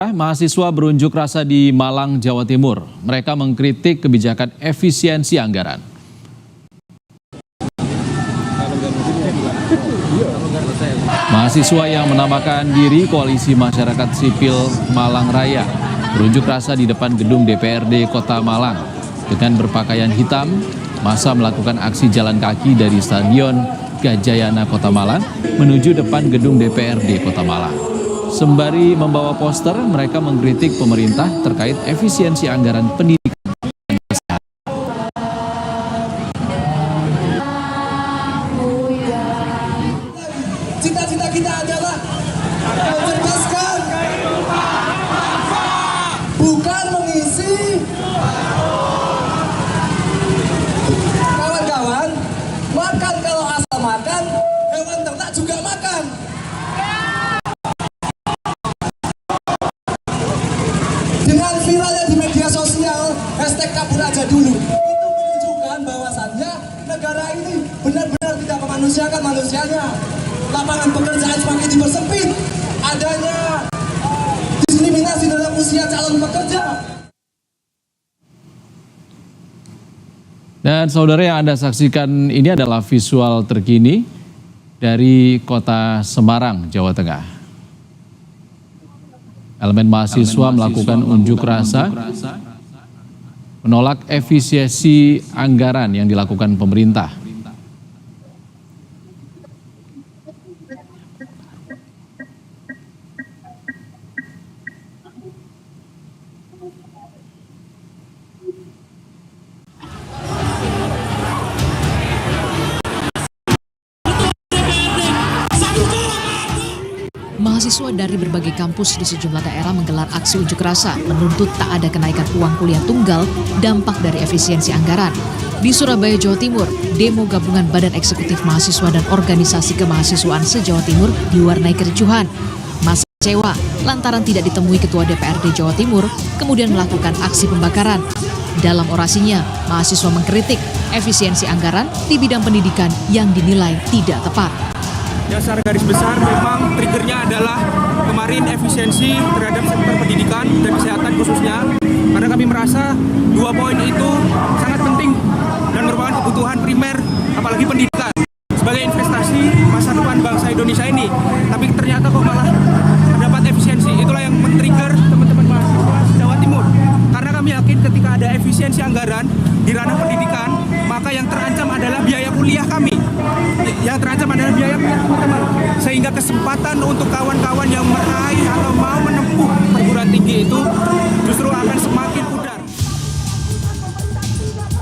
Mahasiswa berunjuk rasa di Malang, Jawa Timur. Mereka mengkritik kebijakan efisiensi anggaran. Mahasiswa yang menamakan diri Koalisi Masyarakat Sipil Malang Raya berunjuk rasa di depan gedung DPRD Kota Malang. Dengan berpakaian hitam, massa melakukan aksi jalan kaki dari Stadion Gajayana Kota Malang menuju depan gedung DPRD Kota Malang. Sembari membawa poster, mereka mengkritik pemerintah terkait efisiensi anggaran pendidikan dan kesehatan. Cita-cita kita adalah mencerdaskan, bukan mengisi. Kawan-kawan, makan kalau asal makan, hewan ternak juga makan. Dengan viralnya di media sosial, #kabur aja dulu, itu menunjukkan bahwasannya negara ini benar-benar tidak memanusiakan manusianya. Lapangan pekerjaan semakin dipersempit, adanya diskriminasi dalam usia calon pekerja. Dan saudara, yang Anda saksikan ini adalah visual terkini dari Kota Semarang, Jawa Tengah. Elemen mahasiswa melakukan unjuk rasa menolak efisiensi anggaran yang dilakukan pemerintah. Mahasiswa dari berbagai kampus di sejumlah daerah menggelar aksi unjuk rasa menuntut tak ada kenaikan uang kuliah tunggal dampak dari efisiensi anggaran. Di Surabaya, Jawa Timur, demo gabungan Badan Eksekutif Mahasiswa dan Organisasi Kemahasiswaan se-Jawa Timur diwarnai kericuhan. Massa kecewa lantaran tidak ditemui Ketua DPRD Jawa Timur, kemudian melakukan aksi pembakaran. Dalam orasinya, mahasiswa mengkritik efisiensi anggaran di bidang pendidikan yang dinilai tidak tepat. Ya, secara garis besar memang triggernya adalah kemarin efisiensi terhadap sektor pendidikan dan kesehatan khususnya, karena kami merasa dua poin itu sangat penting dan merupakan kebutuhan primer, apalagi pendidikan sebagai investasi masa depan bangsa Indonesia ini. Tapi ternyata kok malah terdapat efisiensi. Itulah yang men-trigger teman-teman mahasiswa Jawa Timur, karena kami yakin ketika ada efisiensi anggaran di ranah pendidikan, maka yang terancam adalah biaya kuliah kami. Yang terancam adalah biaya kuliah teman-teman. Sehingga kesempatan untuk kawan-kawan yang meraih atau mau menempuh perguruan tinggi itu justru akan semakin pudar.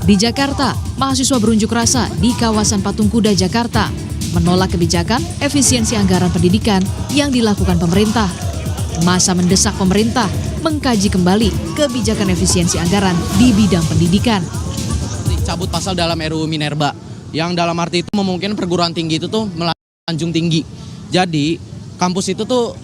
Di Jakarta, mahasiswa berunjuk rasa di kawasan Patung Kuda, Jakarta, menolak kebijakan efisiensi anggaran pendidikan yang dilakukan pemerintah. Massa mendesak pemerintah mengkaji kembali kebijakan efisiensi anggaran di bidang pendidikan. Cabut pasal dalam RUU Minerba, yang dalam arti itu memungkinkan perguruan tinggi itu tuh melanjung tinggi. Jadi kampus itu tuh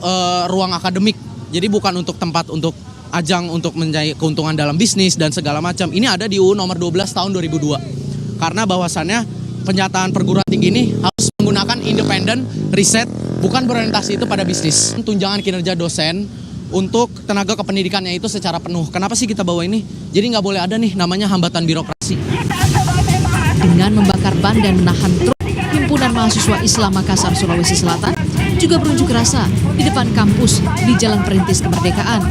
ruang akademik, jadi bukan untuk tempat untuk ajang untuk mencari keuntungan dalam bisnis dan segala macam. Ini ada di UU nomor 12 tahun 2002. Karena bahwasannya penyataan perguruan tinggi ini harus menggunakan independen riset, bukan berorientasi itu pada bisnis. Tunjangan kinerja dosen untuk tenaga kependidikannya itu secara penuh. Kenapa sih kita bawa ini? Jadi nggak boleh ada nih namanya hambatan birokrasi. Dengan membakar ban dan menahan truk, Himpunan Mahasiswa Islam Makassar, Sulawesi Selatan juga berunjuk rasa di depan kampus di Jalan Perintis Kemerdekaan.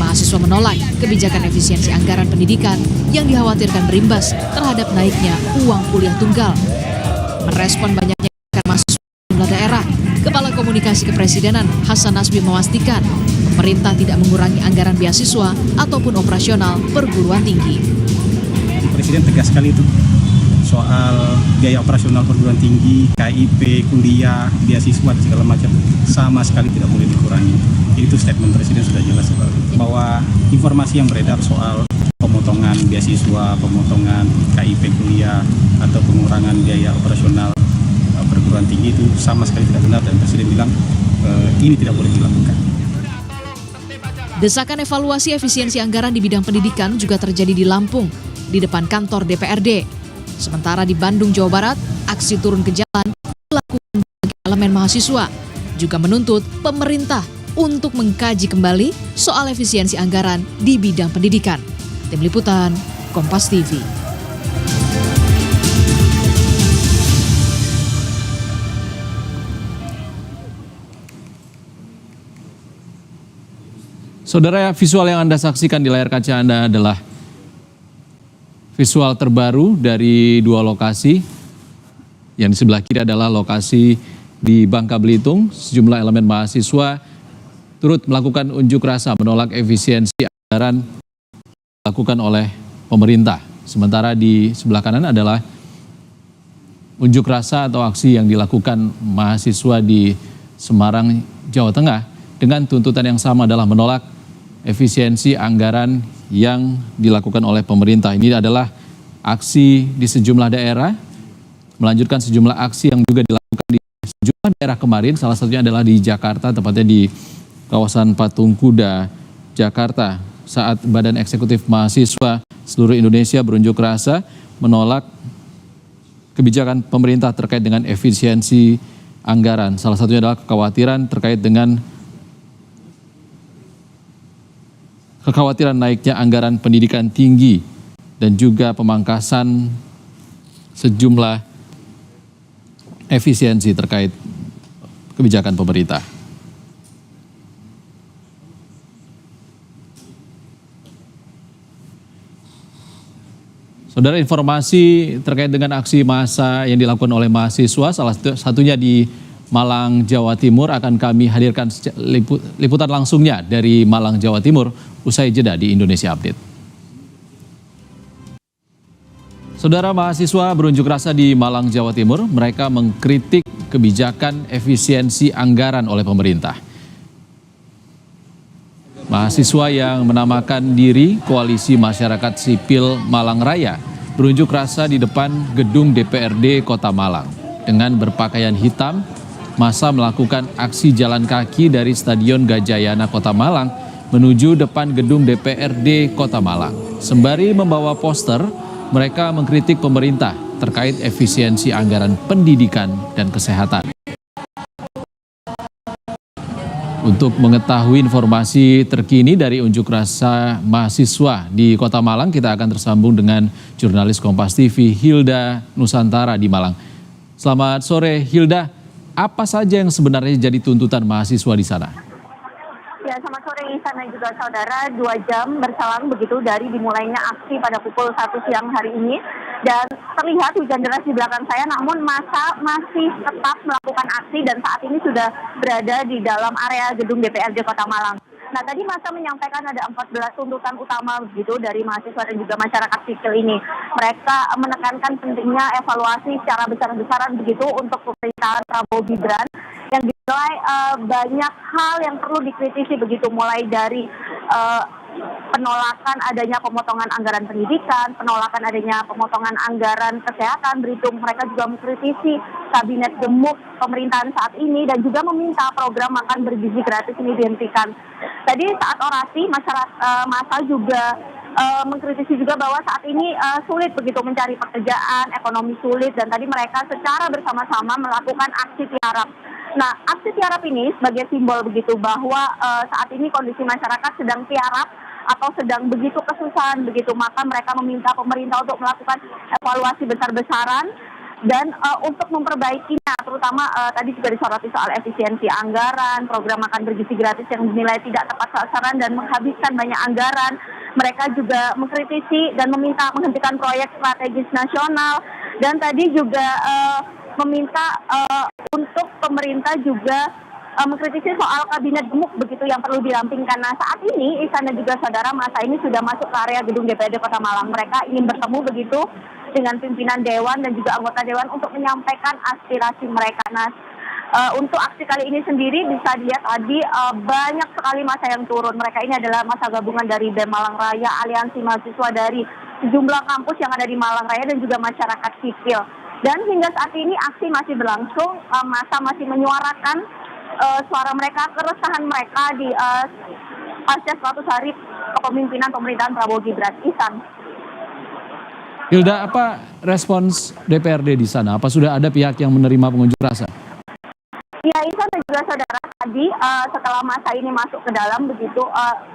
Mahasiswa menolak kebijakan efisiensi anggaran pendidikan yang dikhawatirkan berimbas terhadap naiknya uang kuliah tunggal. Merespon banyaknya mahasiswa di sejumlah daerah, Kepala Komunikasi Kepresidenan Hasan Nasbi memastikan pemerintah tidak mengurangi anggaran beasiswa ataupun operasional perguruan tinggi. Presiden tegas sekali itu soal biaya operasional perguruan tinggi, KIP, kuliah, beasiswa, segala macam sama sekali tidak boleh dikurangi. Itu statement Presiden sudah jelas bahwa informasi yang beredar soal pemotongan beasiswa, pemotongan KIP kuliah atau pengurangan biaya operasional perguruan tinggi itu sama sekali tidak benar, dan Presiden bilang ini tidak boleh dilakukan. Desakan evaluasi efisiensi anggaran di bidang pendidikan juga terjadi di Lampung, di depan kantor DPRD. Sementara di Bandung, Jawa Barat, aksi turun ke jalan dilakukan bagi elemen mahasiswa, juga menuntut pemerintah untuk mengkaji kembali soal efisiensi anggaran di bidang pendidikan. Tim Liputan, Kompas TV. Saudara, visual yang Anda saksikan di layar kaca Anda adalah visual terbaru dari dua lokasi. Yang di sebelah kiri adalah lokasi di Bangka Belitung. Sejumlah elemen mahasiswa turut melakukan unjuk rasa menolak efisiensi anggaran dilakukan oleh pemerintah. Sementara di sebelah kanan adalah unjuk rasa atau aksi yang dilakukan mahasiswa di Semarang, Jawa Tengah dengan tuntutan yang sama adalah menolak efisiensi anggaran yang dilakukan oleh pemerintah. Ini adalah aksi di sejumlah daerah, melanjutkan sejumlah aksi yang juga dilakukan di sejumlah daerah kemarin, salah satunya adalah di Jakarta, tepatnya di kawasan Patung Kuda, Jakarta, saat Badan Eksekutif Mahasiswa seluruh Indonesia berunjuk rasa menolak kebijakan pemerintah terkait dengan efisiensi anggaran. Salah satunya adalah kekhawatiran terkait dengan naiknya anggaran pendidikan tinggi dan juga pemangkasan sejumlah efisiensi terkait kebijakan pemerintah. Saudara, informasi terkait dengan aksi massa yang dilakukan oleh mahasiswa, salah satunya di Malang, Jawa Timur, akan kami hadirkan liputan langsungnya dari Malang, Jawa Timur, usai jeda di Indonesia Update. Saudara, mahasiswa berunjuk rasa di Malang, Jawa Timur. Mereka mengkritik kebijakan efisiensi anggaran oleh pemerintah. Mahasiswa yang menamakan diri Koalisi Masyarakat Sipil Malang Raya berunjuk rasa di depan gedung DPRD Kota Malang. Dengan berpakaian hitam, massa melakukan aksi jalan kaki dari Stadion Gajayana Kota Malang menuju depan gedung DPRD Kota Malang. Sembari membawa poster, mereka mengkritik pemerintah terkait efisiensi anggaran pendidikan dan kesehatan. Untuk mengetahui informasi terkini dari unjuk rasa mahasiswa di Kota Malang, kita akan tersambung dengan jurnalis Kompas TV Hilda Nusantara di Malang. Selamat sore Hilda, apa saja yang sebenarnya jadi tuntutan mahasiswa di sana? Ya, selamat sore Ihsan dan juga saudara. 2 jam berselang begitu dari dimulainya aksi pada pukul 1 siang hari ini. Dan terlihat hujan deras di belakang saya, namun massa masih tetap melakukan aksi dan saat ini sudah berada di dalam area gedung DPRD Kota Malang. Nah, tadi massa menyampaikan ada 14 tuntutan utama begitu dari mahasiswa dan juga masyarakat sipil ini. Mereka menekankan pentingnya evaluasi secara besar-besaran begitu untuk pemerintahan Prabowo Gibran yang dinilai banyak hal yang perlu dikritisi begitu, mulai dari penolakan adanya pemotongan anggaran pendidikan, penolakan adanya pemotongan anggaran kesehatan, berhitung mereka juga mengkritisi kabinet gemuk pemerintahan saat ini dan juga meminta program makan bergizi gratis ini dihentikan. Tadi saat orasi massa juga mengkritisi juga bahwa saat ini sulit begitu mencari pekerjaan, ekonomi sulit, dan tadi mereka secara bersama-sama melakukan aksi tiarap. Nah, aksi tiarap ini sebagai simbol begitu bahwa saat ini kondisi masyarakat sedang tiarap atau sedang begitu kesusahan begitu, maka mereka meminta pemerintah untuk melakukan evaluasi besar-besaran dan untuk memperbaikinya, terutama tadi juga disoroti soal efisiensi anggaran, program makan bergizi gratis yang dinilai tidak tepat sasaran dan menghabiskan banyak anggaran. Mereka juga mengkritisi dan meminta menghentikan proyek strategis nasional dan tadi juga meminta untuk pemerintah juga mengkritisi soal kabinet gemuk begitu yang perlu dirampingkan. Nah, saat ini Ihsan dan juga saudara, massa ini sudah masuk ke area gedung DPRD Kota Malang. Mereka ingin bertemu begitu dengan pimpinan dewan dan juga anggota dewan untuk menyampaikan aspirasi mereka. Nah, untuk aksi kali ini sendiri bisa dilihat tadi banyak sekali massa yang turun. Mereka ini adalah massa gabungan dari BEM Malang Raya, aliansi mahasiswa dari sejumlah kampus yang ada di Malang Raya dan juga masyarakat sipil. Dan hingga saat ini aksi masih berlangsung, massa masih menyuarakan suara mereka, keresahan mereka di pasca 100 hari kepemimpinan pemerintahan Prabowo Gibran. Ihsan. Hilda, apa respons DPRD di sana? Apa sudah ada pihak yang menerima pengunjuk rasa? Ya, Ihsan dan juga saudara, tadi tadi setelah masa ini masuk ke dalam begitu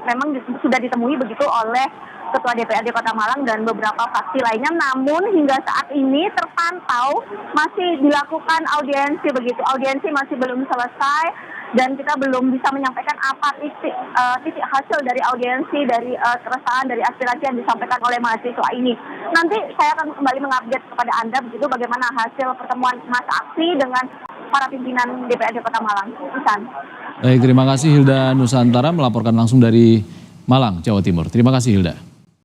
memang sudah ditemui begitu oleh Ketua DPRD Kota Malang dan beberapa fraksi lainnya, namun hingga saat ini terpantau masih dilakukan audiensi begitu. Audiensi masih belum selesai dan kita belum bisa menyampaikan apa titik hasil dari audiensi, dari keresahan, dari aspirasi yang disampaikan oleh mahasiswa ini. Nanti saya akan kembali mengupdate kepada Anda begitu bagaimana hasil pertemuan masa aksi dengan para pimpinan DPRD Kota Malang. Isan. Baik, terima kasih Hilda Nusantara melaporkan langsung dari Malang, Jawa Timur. Terima kasih Hilda.